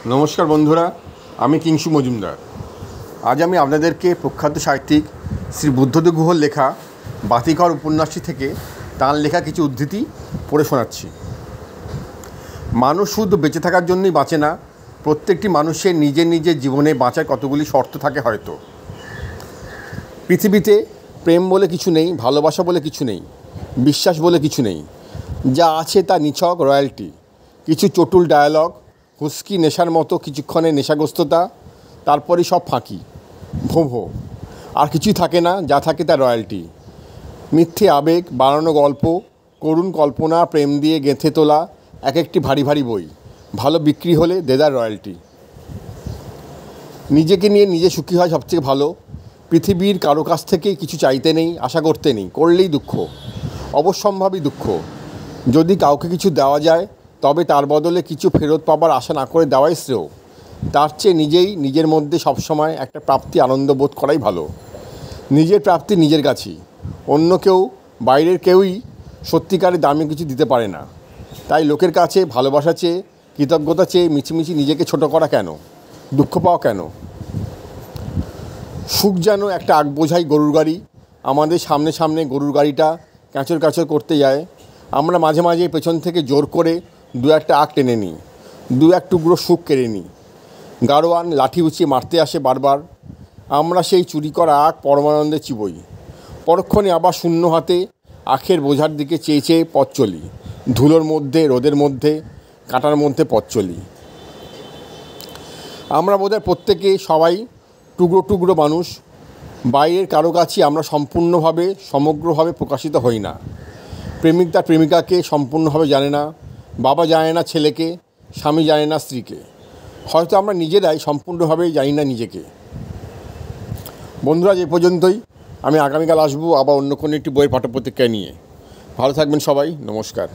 নমস্কার বন্ধুরা, আমি কিংশু মজুমদার। আজ আমি আপনাদেরকে প্রখ্যাত সাহিত্যিক শ্রী বুদ্ধদেব গুহর লেখা বাতিঘর উপন্যাসটি থেকে তাঁর লেখা কিছু উদ্ধৃতি পড়ে শোনাচ্ছি। মানুষ শুধু বেঁচে থাকার জন্যই বাঁচে না, প্রত্যেকটি মানুষের নিজের নিজের জীবনে বাঁচার কতগুলি শর্ত থাকে হয়তো। পৃথিবীতে প্রেম বলে কিছু নেই, ভালোবাসা বলে কিছু নেই, বিশ্বাস বলে কিছু নেই। যা আছে তা নিছক রয়্যালটি, কিছু চটুল ডায়ালগ, হুস্কি, নেশার মতো কিছুক্ষণের নেশাগ্রস্ততা, তারপরই সব ফাঁকি, ভোঁ। আর কিছুই থাকে না, যা থাকে তা রয়্যালটি। মিথ্যে আবেগ, বানানো গল্প, করুণ কল্পনা, প্রেম দিয়ে গেঁথে তোলা এক একটি ভারী ভারী বই, ভালো বিক্রি হলে দেদার রয়্যালটি। নিজেকে নিয়ে নিজে সুখী হয় সবচেয়ে ভালো। পৃথিবীর কারো কাছ থেকেই কিছু চাইতে নেই, আশা করতে নেই, করলেই দুঃখ, অবশ্যম্ভাবী দুঃখ। যদি কাউকে কিছু দেওয়া যায়, তবে তার বদলে কিছু ফেরত পাবার আশা না করে দেওয়াই শ্রেয়। তার চেয়ে নিজেই নিজের মধ্যে সবসময় একটা প্রাপ্তি আনন্দ বোধ করাই ভালো। নিজের প্রাপ্তি নিজের কাছেই, অন্য কেউ, বাইরের কেউই সত্যিকারের দামে কিছু দিতে পারে না। তাই লোকের কাছে ভালোবাসা চেয়ে, কৃতজ্ঞতা চেয়ে মিছিমিছি নিজেকে ছোট করা কেন, দুঃখ পাওয়া কেন? সুখ যেন একটা আগবোঝাই গরুর গাড়ি, আমাদের সামনে সামনে গরুর গাড়িটা ক্যাঁচর ক্যাঁচর করতে যায়। আমরা মাঝে মাঝে পেছন থেকে জোর করে দু একটা আগ টেনে নিই, দু এক টুকরো সুখ কেড়ে নিই। গাড়োয়ান লাঠি উঁচিয়ে মারতে আসে বারবার, আমরা সেই চুরি করা আখ পরমানন্দে চিবোই। পরক্ষণে আবার শূন্য হাতে আখের বোঝার দিকে চেয়ে চেয়ে পথ চলি, ধুলোর মধ্যে, রোদের মধ্যে, কাঁটার মধ্যে পথ চলি। আমরা বোধহয় প্রত্যেকে সবাই টুকরো টুকরো মানুষ। বাইরের কারো কাছেই আমরা সম্পূর্ণভাবে, সমগ্রভাবে প্রকাশিত হই না। প্রেমিক তার প্রেমিকাকে সম্পূর্ণভাবে জানে না, বাবা জানে না ছেলেকে, স্বামী জানে না স্ত্রীকে, হয়তো আমরা নিজেরাই সম্পূর্ণভাবে জানি না নিজেকে। বন্ধুরা, এ পর্যন্তই। আমি আগামীকাল আসবো আবার অন্য কোনো একটি বইয়ের পাঠ্যপুস্তক নিয়ে। ভালো থাকবেন সবাই, নমস্কার।